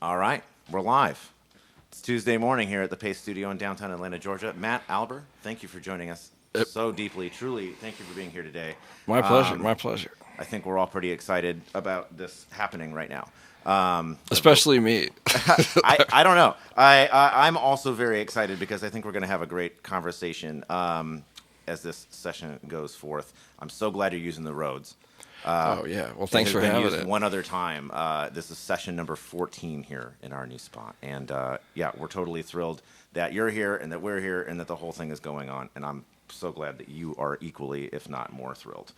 All right, we're live. It's Tuesday morning here at the Pace Studio in downtown Atlanta, Georgia. Matt, Alber, thank you for joining us so deeply. Truly, thank you for being here today. My pleasure. My pleasure. I think we're all pretty excited about this happening right now. Especially me. I don't know. I'm also very excited because I think we're going to have a great conversation as this session goes forth. I'm so glad you're using the roads. Oh, yeah. Well, thanks for having it. One other time. This is session number 14 here in our new spot. And yeah, we're totally thrilled that you're here and that we're here and that the whole thing is going on. And I'm so glad that you are equally, if not more, thrilled.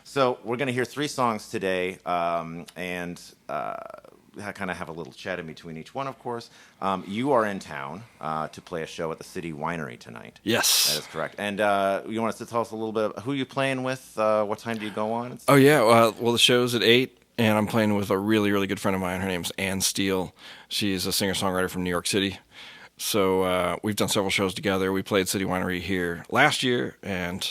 So we're going to hear 3 songs today and kind of have a little chat in between each one, of course. You are in town to play a show at the City Winery tonight. Yes. That is correct. And you want us to tell us a little bit about who you're playing with, what time do you go on? Oh, yeah. Well, the show's at 8, and I'm playing with a really, really good friend of mine. Her name's Ann Steele. She's a singer-songwriter from New York City. So we've done several shows together. We played City Winery here last year, and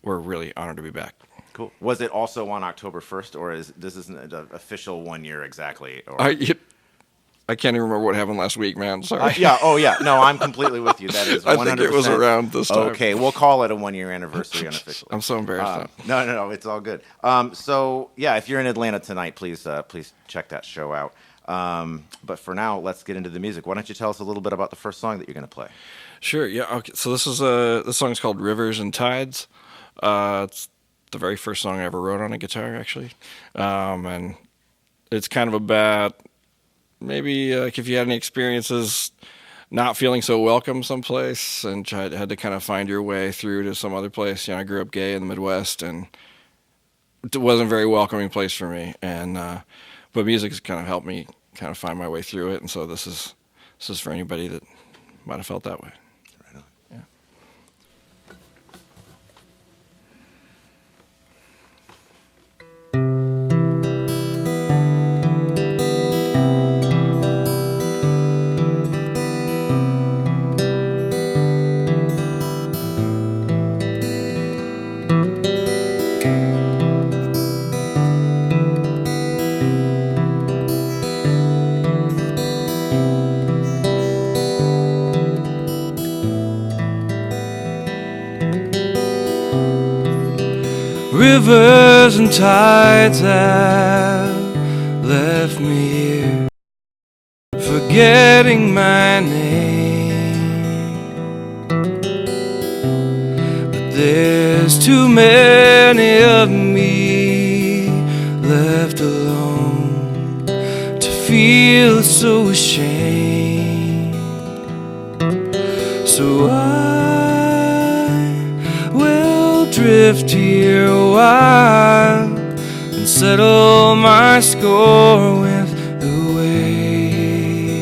we're really honored to be back. Cool. Was it also on October 1st, or this isn't the official 1 year exactly? Or? I can't even remember what happened last week, man. Sorry. Yeah. Oh, yeah. No, I'm completely with you. That is 100%. I think it was around this time. Okay, we'll call it a 1 year anniversary unofficially. I'm so embarrassed. No, it's all good. So yeah, if you're in Atlanta tonight, please check that show out. But for now, let's get into the music. Why don't you tell us a little bit about the first song that you're going to play? Sure. Yeah. Okay. So this song is called "Rivers and Tides." It's the very first song I ever wrote on a guitar, actually, and it's kind of about maybe like if you had any experiences not feeling so welcome someplace and had to kind of find your way through to some other place. You know, I grew up gay in the Midwest, and it wasn't a very welcoming place for me. And but music has kind of helped me kind of find my way through it. And so this is for anybody that might have felt that way. Right on. Yeah. Rivers and tides have left me here, forgetting my name. But there's too many of me left alone to feel so ashamed. So I will drift here a while and settle my score with the waves.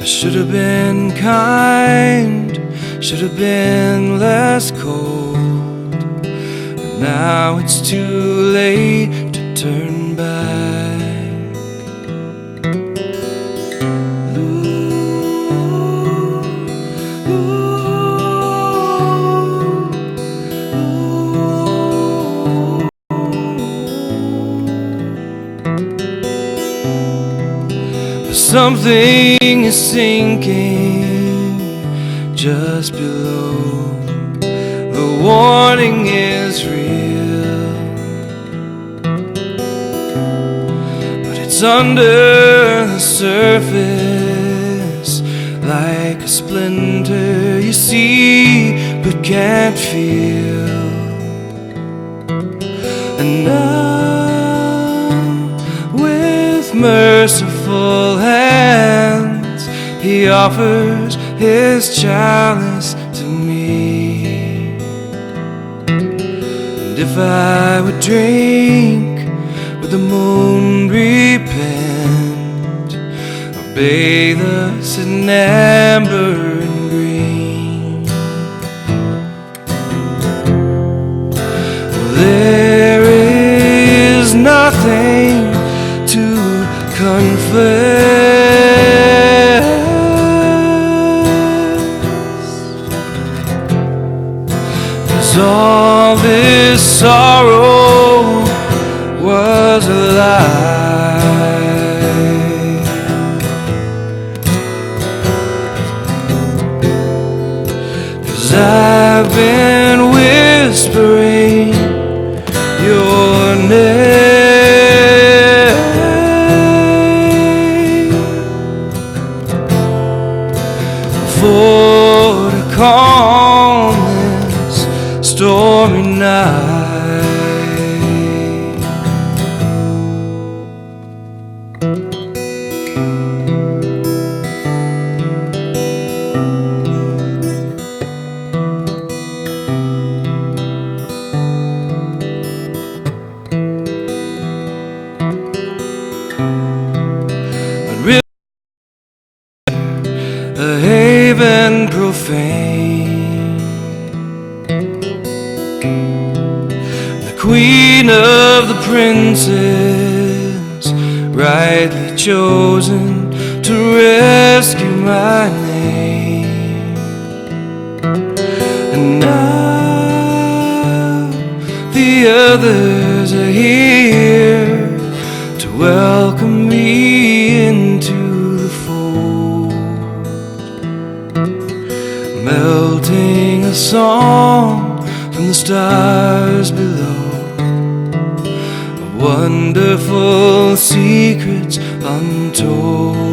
I should have been kind, should have been less cold, but now it's too late to turn back. Something is sinking just below. The warning is real, but it's under the surface, like a splinter you see but can't feel. And now, with merciful hands, he offers his chalice to me. And if I would drink with the moon, repent, or bathe us in amber and green, there is nothing to confess, 'cause all this sorrow was a lie. princes rightly chosen to rescue my name. And now the others are here to welcome me into the fold, melting a song from the stars below, wonderful secrets untold.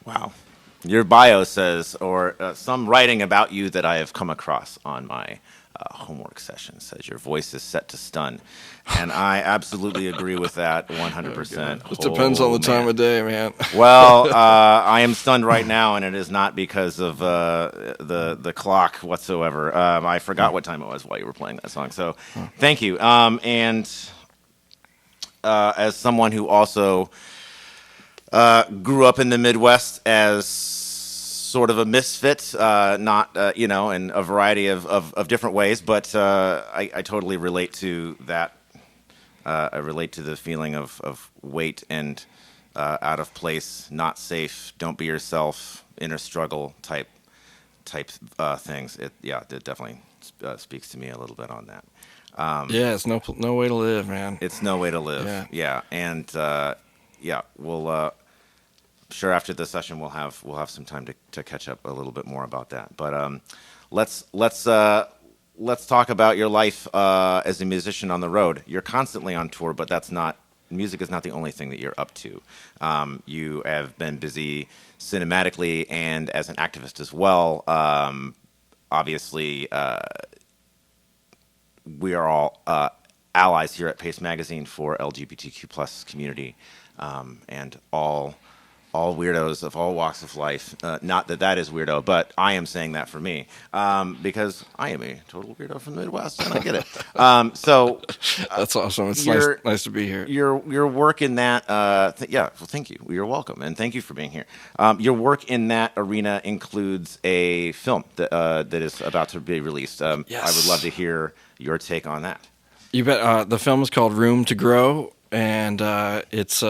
Wow. Your bio says, or some writing about you that I have come across on my homework session says your voice is set to stun. And I absolutely agree with that 100%. It depends on the time of day, man. Well, I am stunned right now, and it is not because of the clock whatsoever. I forgot what time it was while you were playing that song. So thank you. And as someone who also grew up in the Midwest as sort of a misfit, not in a variety of different ways, but I totally relate to that. I relate to the feeling of weight and out of place, not safe, don't be yourself, inner struggle type things. It definitely speaks to me a little bit on that. Yeah, it's no way to live, man. It's no way to live. Yeah, and we'll. Sure, after the session we'll have some time to catch up a little bit more about that. But let's talk about your life as a musician on the road. You're constantly on tour, but music is not the only thing that you're up to. You have been busy cinematically and as an activist as well. Obviously, we are all allies here at Pace Magazine for LGBTQ plus community, and all weirdos of all walks of life. Not that is weirdo, but I am saying that for me because I am a total weirdo from the Midwest, and I get it. That's awesome. It's nice to be here. Your work in that, well, thank you. You're welcome, and thank you for being here. Your work in that arena includes a film that is about to be released. Yes. I would love to hear your take on that. You bet. The film is called Room to Grow, and it's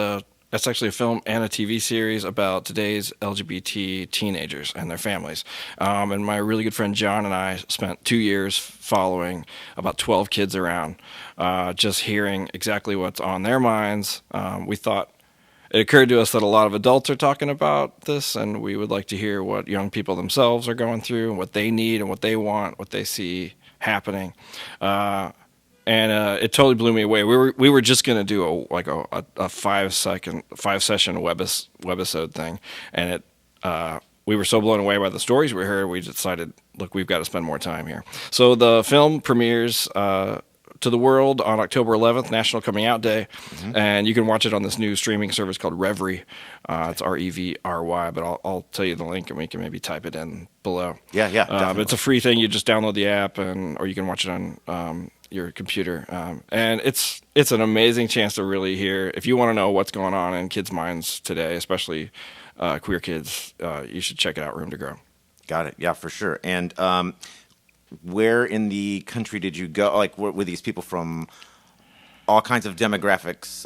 actually a film and a TV series about today's LGBT teenagers and their families. And my really good friend John and I spent 2 years following about 12 kids around, just hearing exactly what's on their minds. We thought it occurred to us that a lot of adults are talking about this, and we would like to hear what young people themselves are going through and what they need and what they want, what they see happening. And it totally blew me away. We were just gonna do a 5-session webisode thing, and we were so blown away by the stories we heard. We decided, look, we've got to spend more time here. So the film premieres to the world on October 11th, National Coming Out Day, and you can watch it on this new streaming service called Revry. It's REVRY, but I'll tell you the link, and we can maybe type it in below. Yeah, but it's a free thing. You just download the app, or you can watch it on your computer, and it's an amazing chance to really hear. If you want to know what's going on in kids' minds today, especially queer kids, you should check it out. Room to Grow. Got it. Yeah, for sure. And where in the country did you go? Like, were these people from all kinds of demographics,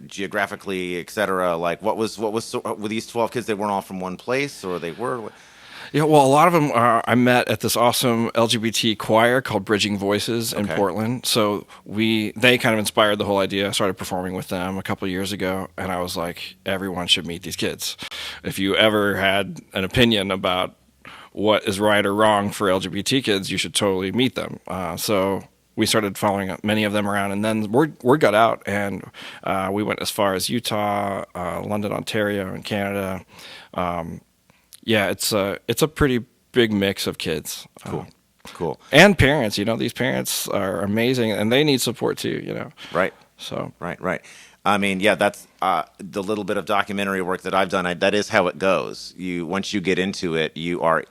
geographically, et cetera? Like, were these 12 kids? They weren't all from one place, or they were? Yeah, well, a lot of them I met at this awesome LGBT choir called Bridging Voices in Okay. Portland. So they kind of inspired the whole idea. I started performing with them a couple of years ago, and I was like, everyone should meet these kids. If you ever had an opinion about what is right or wrong for LGBT kids, you should totally meet them. So we started following many of them around, and then word got out, and we went as far as Utah, London, Ontario, and Canada. Yeah, it's a pretty big mix of kids. Cool. Cool. And parents. These parents are amazing, and they need support too. Right. So Right. I mean, yeah, that's the little bit of documentary work that I've done. That is how it goes. Once you get into it, you are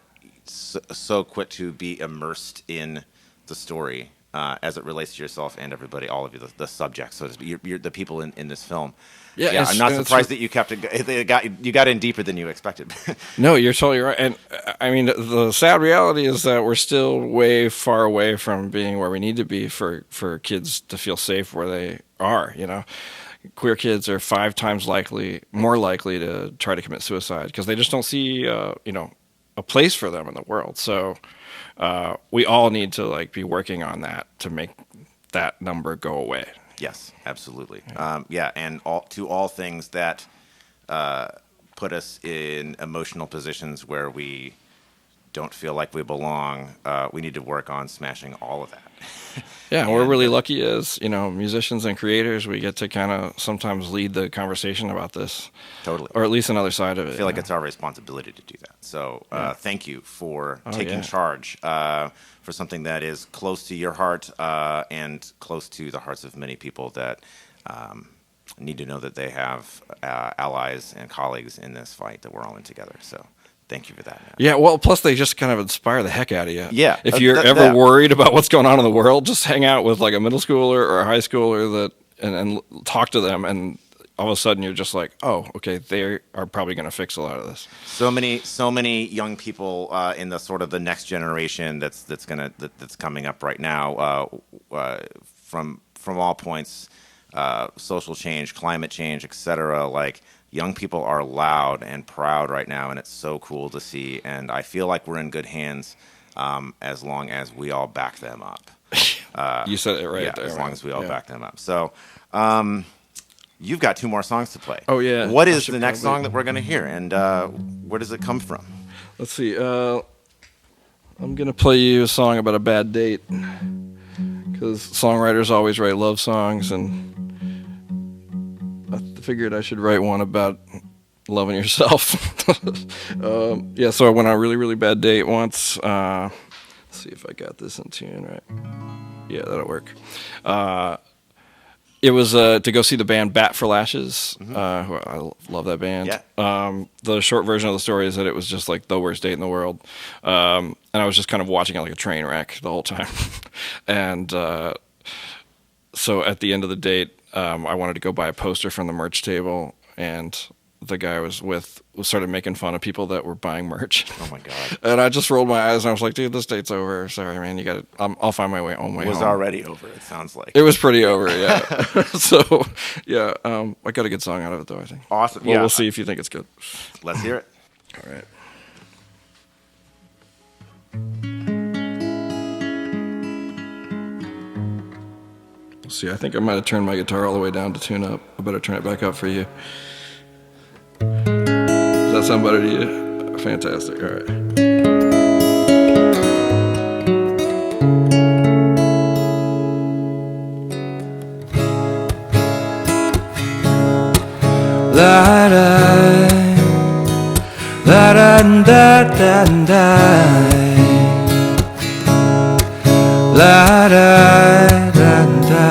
so quick to be immersed in the story as it relates to yourself and everybody, all of you, the subjects. So to speak. You're the people in this film. Yeah, I'm not surprised that you kept it. You got in deeper than you expected. no, you're totally right. And I mean, the sad reality is that we're still way far away from being where we need to be for kids to feel safe where they are. Queer kids are 5 times more likely to try to commit suicide because they just don't see, a place for them in the world. So we all need to be working on that to make that number go away. Yes, absolutely. And all things that put us in emotional positions where we don't feel like we belong, we need to work on smashing all of that. Yeah, we're really lucky as musicians and creators. We get to kind of sometimes lead the conversation about this, Totally. or at least another side of it. I feel like it's our responsibility to do that. So thank you for taking yeah. charge for something that is close to your heart and close to the hearts of many people that need to know that they have allies and colleagues in this fight that we're all in together. So thank you for that, man. Yeah, well, plus they just kind of inspire the heck out of you. Yeah, If you're ever worried about what's going on in the world, just hang out with a middle schooler or a high schooler and talk to them, and all of a sudden you're just like, oh, okay, they are probably going to fix a lot of this. So many young people in the sort of the next generation that's coming up right now from all points, social change, climate change, etc. Young people are loud and proud right now, and it's so cool to see. And I feel like we're in good hands as long as we all back them up. You said it right there. As long as we all back them up. So you've got 2 more songs to play. Oh, yeah. What is the next song that we're going to hear, and where does it come from? Let's see. I'm going to play you a song about a bad date, because songwriters always write love songs, and I figured I should write one about loving yourself. So I went on a really, really bad date once. Let's see if I got this in tune right. Yeah, that'll work. It was to go see the band Bat for Lashes. Who I love that band. Yeah. The short version of the story is that it was just the worst date in the world. And I was just kind of watching it like a train wreck the whole time. And so at the end of the date, I wanted to go buy a poster from the merch table, and the guy I was with started making fun of people that were buying merch. Oh my god! And I just rolled my eyes and I was like, "Dude, this date's over. Sorry, man. You got to. I'll find my way home." It was already over. It sounds like it was pretty over. Yeah. So yeah, I got a good song out of it though. I think. Awesome. Well, we'll see if you think it's good. Let's hear it. All right. See, I think I might have turned my guitar all the way down to tune up. I better turn it back up for you. Does that sound better to you? Fantastic. All right. La da da da da da da la da da da.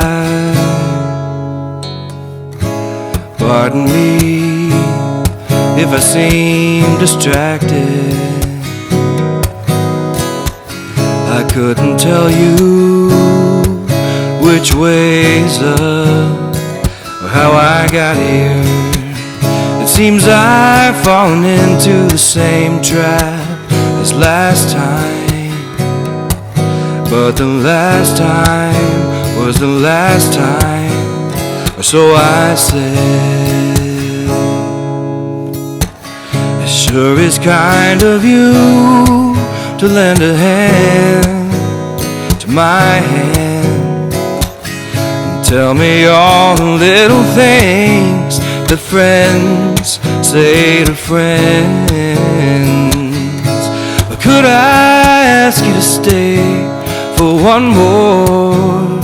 Pardon me if I seem distracted. I couldn't tell you which way's up or how I got here. It seems I've fallen into the same trap as last time. But the last time was the last time, or so I said. Sure is kind of you to lend a hand to my hand and tell me all the little things that friends say to friends. But could I ask you to stay for one more?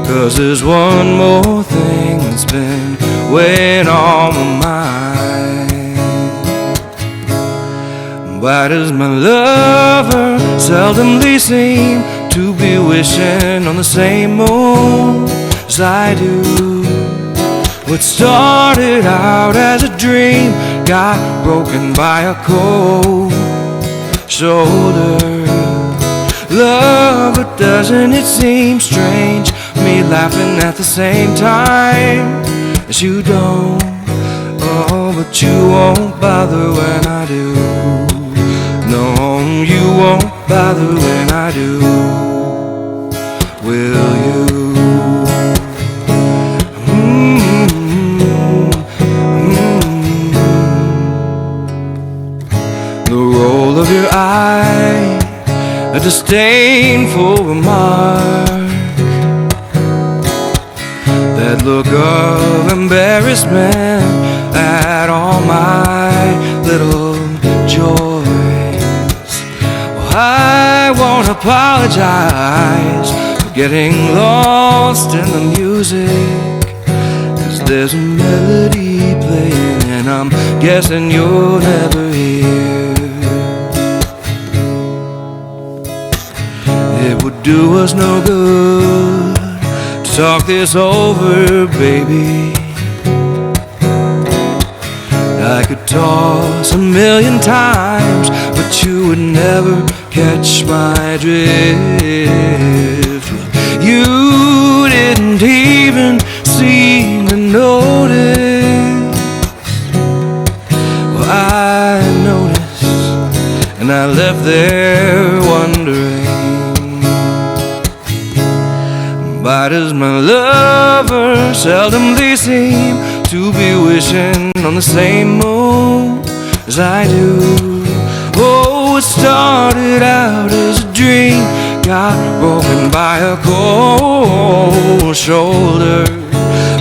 'Cause there's one more thing that's been weighing on my mind. Why does my lover seldomly seem to be wishing on the same moon as I do? What started out as a dream got broken by a cold shoulder. Love, but doesn't it seem strange, me laughing at the same time as you don't? Oh, but you won't bother when I do. No, you won't bother when I do. Will you? The roll of your eye, a disdainful remark, that look of embarrassment at all my little joys. Well, I won't apologize for getting lost in the music, 'cause there's a melody playing and I'm guessing you're never here. It would do us no good to talk this over, baby. I could toss a million times, but you would never catch my drift. You didn't even seem to notice. Well, I noticed, and I left there wondering, why does my lover seldomly seem to be wishing on the same moon as I do? Oh, it started out as a dream, got broken by a cold shoulder.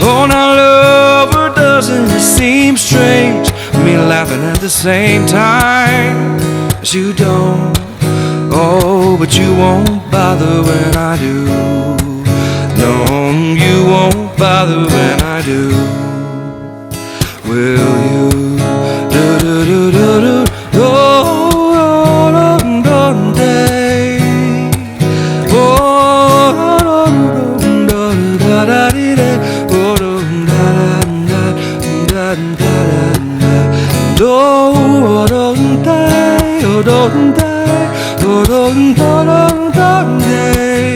Oh, now lover, doesn't it seem strange, me laughing at the same time as you don't? Oh, but you won't bother when I do. No, you won't bother when I do. Will you? Do do do do do. Oh, day. Oh, da da da da. Oh, da da da da da da. Do do day. Oh, do day. Oh, do da da day.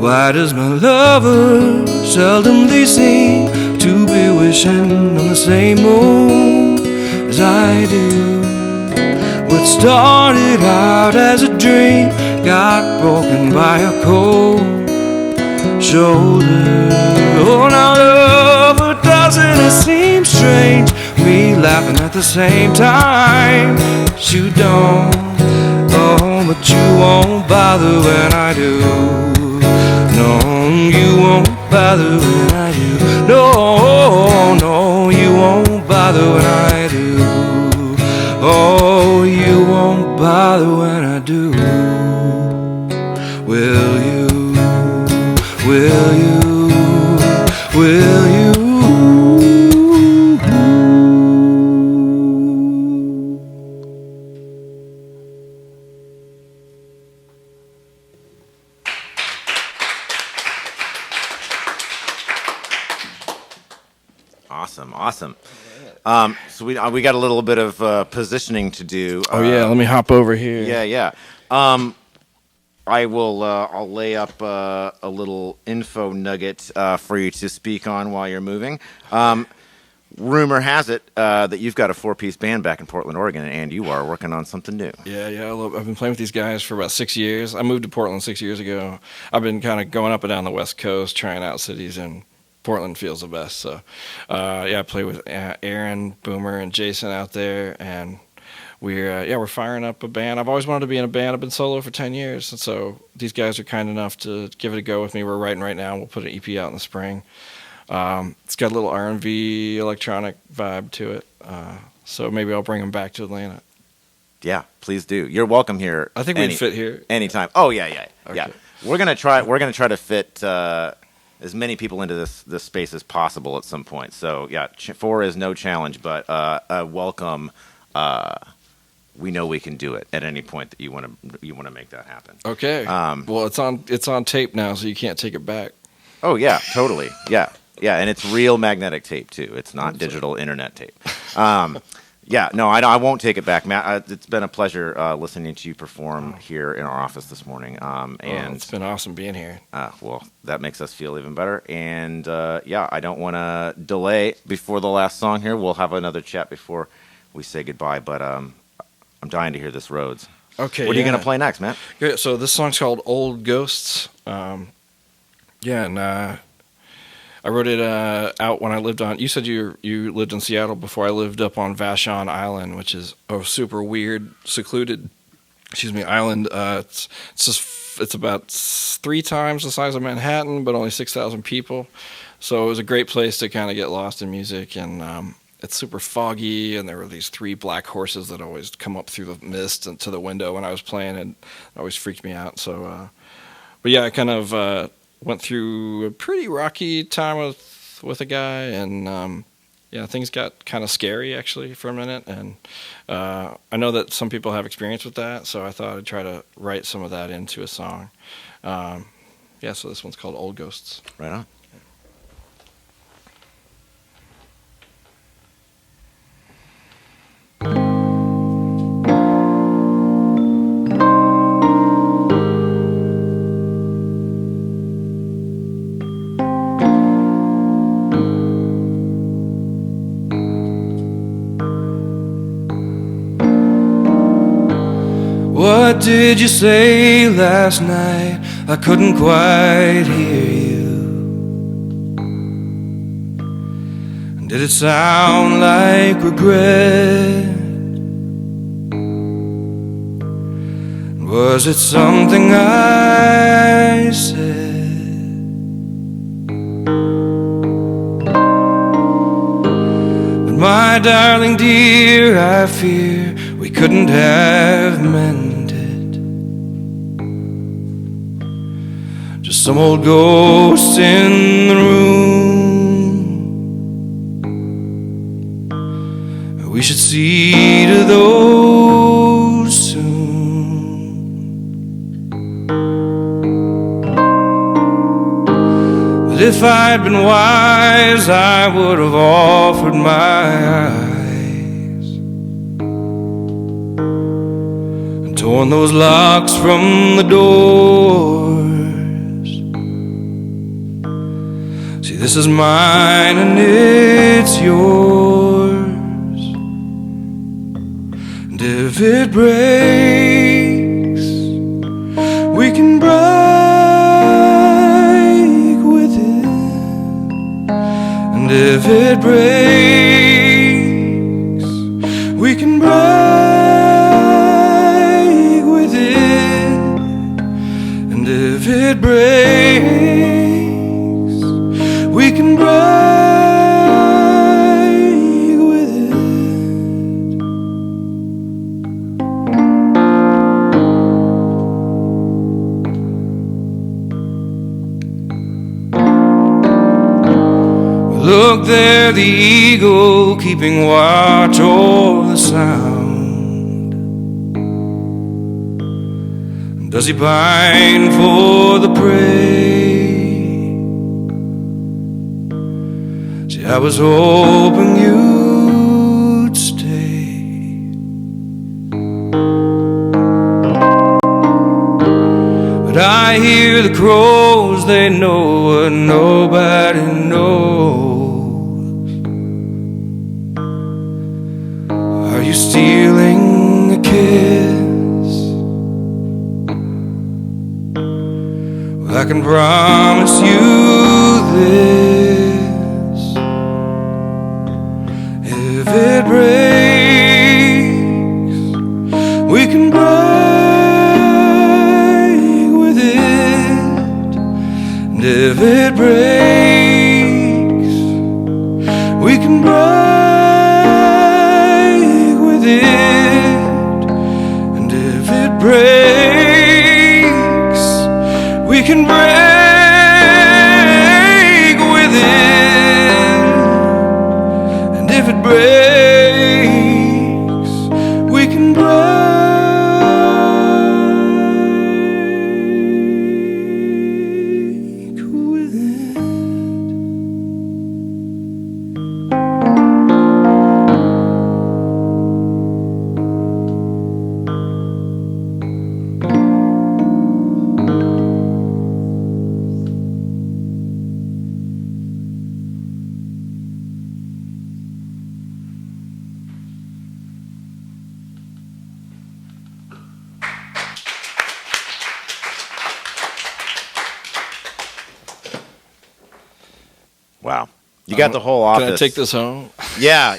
Why does my lover seldomly seem to be wishing on the same moon as I do? What started out as a dream got broken by a cold shoulder. Oh, now lover, doesn't it seem strange, me laughing at the same time as you don't? Oh, but you won't bother when I do. No, you won't bother when I do. No, no, you won't bother when I do. Oh, you won't bother when I do. Will you? Will you? Will you? Awesome. So we got a little bit of positioning to do. Oh yeah, let me hop over here. Yeah. I'll lay up a little info nugget for you to speak on while you're moving. rumor has it that you've got a 4-piece band back in Portland, Oregon, and you are working on something new. Yeah, I've been playing with these guys for about 6 years. I moved to Portland 6 years ago. I've been kind of going up and down the West Coast, trying out cities, and Portland feels the best. So, I play with Aaron, Boomer, and Jason out there, and we're firing up a band. I've always wanted to be in a band. I've been solo for 10 years, and so these guys are kind enough to give it a go with me. We're writing right now. We'll put an EP out in the spring. It's got a little R&B electronic vibe to it, so maybe I'll bring them back to Atlanta. Yeah, please do. You're welcome here. I think we'd fit here anytime. Oh yeah. Okay. Yeah. We're gonna try to fit as many people into this space as possible at some point. So yeah, 4 is no challenge, but welcome. We know we can do it at any point that you want to make that happen. Okay. Well, it's on tape now, so you can't take it back. Oh yeah, totally. Yeah, and it's real magnetic tape too. It's not digital internet tape. Yeah, no, I won't take it back, Matt. It's been a pleasure listening to you perform here in our office this morning. And it's been awesome being here. Well, that makes us feel even better. And I don't want to delay before the last song here. We'll have another chat before we say goodbye. But I'm dying to hear this Rhodes. Okay. What are you gonna play next, Matt? Good. So this song's called "Old Ghosts." I wrote it out when I lived on. You said you lived in Seattle before. I lived up on Vashon Island, which is a super weird, secluded, island. It's about 3 times the size of Manhattan, but only 6,000 people. So it was a great place to kind of get lost in music, and it's super foggy. And there were these 3 black horses that always come up through the mist and to the window when I was playing, and it always freaked me out. So, but yeah, I kind of went through a pretty rocky time with a guy, and things got kind of scary actually for a minute, and I know that some people have experience with that, so I thought I'd try to write some of that into a song. So this one's called "Old Ghosts." Right on. What did you say last night? I couldn't quite hear you. Did it sound like regret? Was it something I said? But my darling dear, I fear we couldn't have meant it. Just some old ghosts in the room. We should see to those soon. But if I'd been wise, I would have offered my eyes and torn those locks from the doors. See, this is mine and it's yours. And if it breaks, we can break with it. And if it breaks, we can break with it. And if it breaks, we can break with it. Look there, the eagle keeping watch over the sound. Does he pine for the prey? See, I was hoping you'd stay, but I hear the crows, they know what nobody knows. kiss. I can promise you this: if it breaks, we can break with it. And if it breaks, we can break with it. And if it breaks, we can break with it. And if it breaks, we can break with it. Wow. You got the whole office. Can I take this home? Yeah.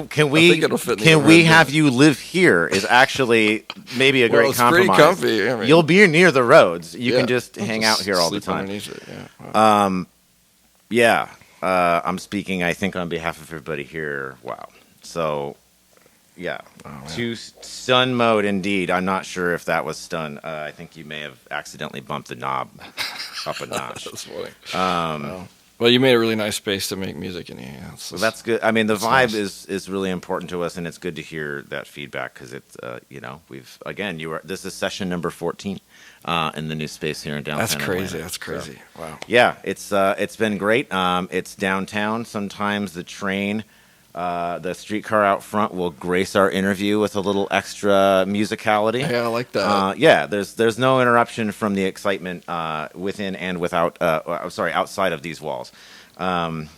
Can we? think it'll fit in the Can we overhead have bin. you live here? Is actually maybe a great It's pretty compromise. comfy. I mean, You'll be near the roads. You yeah, can just hang out here all the sleep time. underneath it, yeah. Wow. Yeah. I'm speaking, I think, on behalf of everybody here. Wow. So, yeah. To stun mode, indeed. I'm not sure if that was stun. I think you may have accidentally bumped the knob up a notch. That's funny. Well, you made a really nice space to make music in here. So that's good. I mean, the vibe nice. is really important to us, and it's good to hear that feedback because it's we've again this is session number 14 in the new space here in downtown. That's crazy. Atlanta. That's crazy. So, Wow. yeah, it's been great. It's downtown. Sometimes the train, the streetcar out front will grace our interview with a little extra musicality. Yeah, I like that. Yeah, there's no interruption from the excitement within and without. Outside of these walls. I'm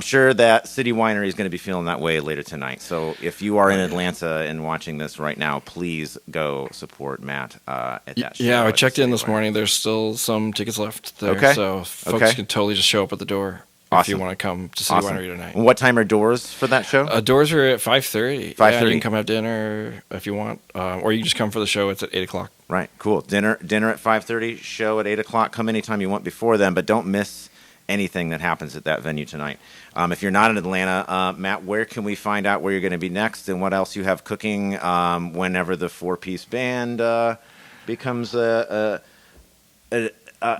sure that City Winery is going to be feeling that way later tonight. So if you are in Atlanta and watching this right now, please go support Matt at that show. Yeah, I at the checked in City this Winery. morning. There's still some tickets left there. Okay. So folks Okay. can totally just show up at the door if Awesome. you want to come to City Winery tonight. And what time are doors for that show? Doors are at 5:30. 5:30. Yeah, you can come have dinner if you want, or you can just come for the show. It's at 8 o'clock. Right, cool. Dinner at 5:30. Show at 8 o'clock. Come anytime you want before then, but don't miss anything that happens at that venue tonight. If you're not in Atlanta, Matt, where can we find out where you're going to be next and what else you have cooking whenever the four-piece band becomes a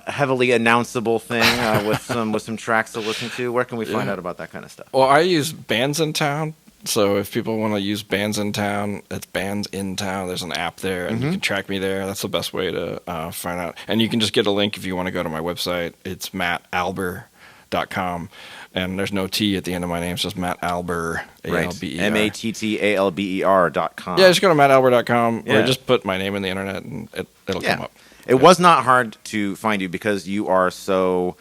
heavily announceable thing with some tracks to listen to? Where can we find out about that kind of stuff? Well, I use Bands in Town. So if people want to use Bands in Town, it's Bands in Town. There's an app there, and you can track me there. That's the best way to find out. And you can just get a link if you want to go to my website. It's mattalber.com. And there's no T at the end of my name. It's just Matt Alber, A-L-B-E-R. mattalber.com. Yeah, just go to mattalber.com Yeah. or just put my name in the internet, and it'll come up. It was not hard to find you because you are so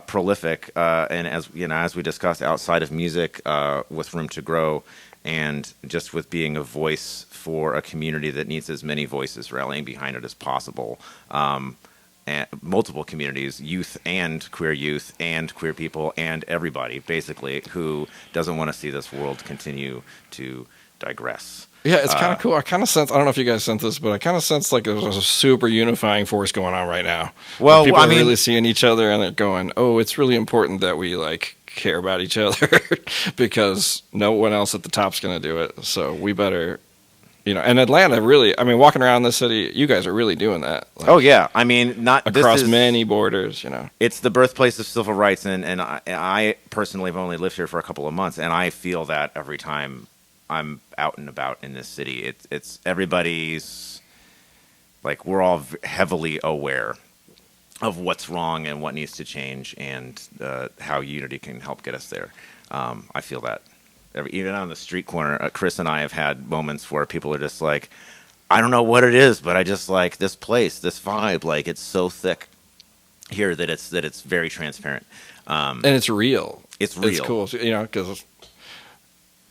prolific, and as we discussed, outside of music, with room to grow, and just with being a voice for a community that needs as many voices rallying behind it as possible. And multiple communities, youth and queer people and everybody, basically, who doesn't want to see this world continue to digress. Yeah, it's kind of cool. I kind of sense, I don't know if you guys sense this, but I kind of sense like there's a super unifying force going on right now. Well, people I are mean, really seeing each other and they're going, oh, it's really important that we like care about each other because no one else at the top's going to do it. So we better, and Atlanta really, I mean, walking around the city, you guys are really doing that. Like, oh yeah, I mean, not across this is, many borders, It's the birthplace of civil rights, and I personally have only lived here for a couple of months, and I feel that every time I'm out and about in this city. It's everybody's, like, we're all heavily aware of what's wrong and what needs to change, and how unity can help get us there. I feel that. Even on the street corner, Chris and I have had moments where people are just like, I don't know what it is, but I just like this place, this vibe. Like, it's so thick here that it's very transparent. and it's real. It's real. It's cool, because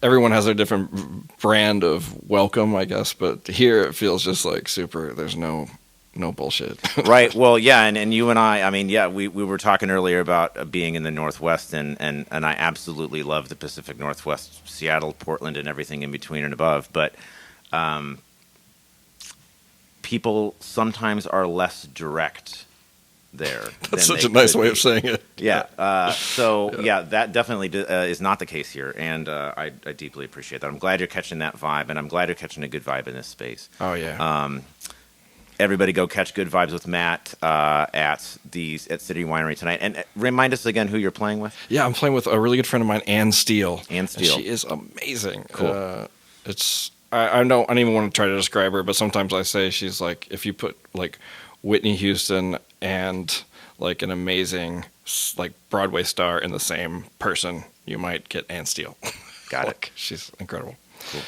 everyone has their different brand of welcome, I guess. But here it feels just like super. There's no bullshit. Right. Well, yeah, and you and I mean, yeah, we were talking earlier about being in the Northwest, and I absolutely love the Pacific Northwest, Seattle, Portland, and everything in between and above. But people sometimes are less direct there. That's such a nice way of saying it. Yeah. So, yeah, that definitely is not the case here, and I deeply appreciate that. I'm glad you're catching that vibe, and I'm glad you're catching a good vibe in this space. Oh, yeah. Everybody go catch Good Vibes with Matt at City Winery tonight. And remind us again who you're playing with. Yeah, I'm playing with a really good friend of mine, Ann Steele. Ann Steele. And she is amazing. Cool. I don't even want to try to describe her, but sometimes I say she's like, if you put like Whitney Houston and like an amazing like Broadway star in the same person, you might get Ann Steele. Got it. She's incredible. Cool.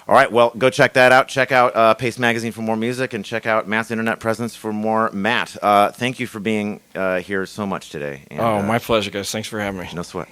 All right, well, go check that out. Check out Pace Magazine for more music, and check out Matt's internet presence for more Matt. Thank you for being here so much today. And, my pleasure, guys. Thanks for having me. No sweat.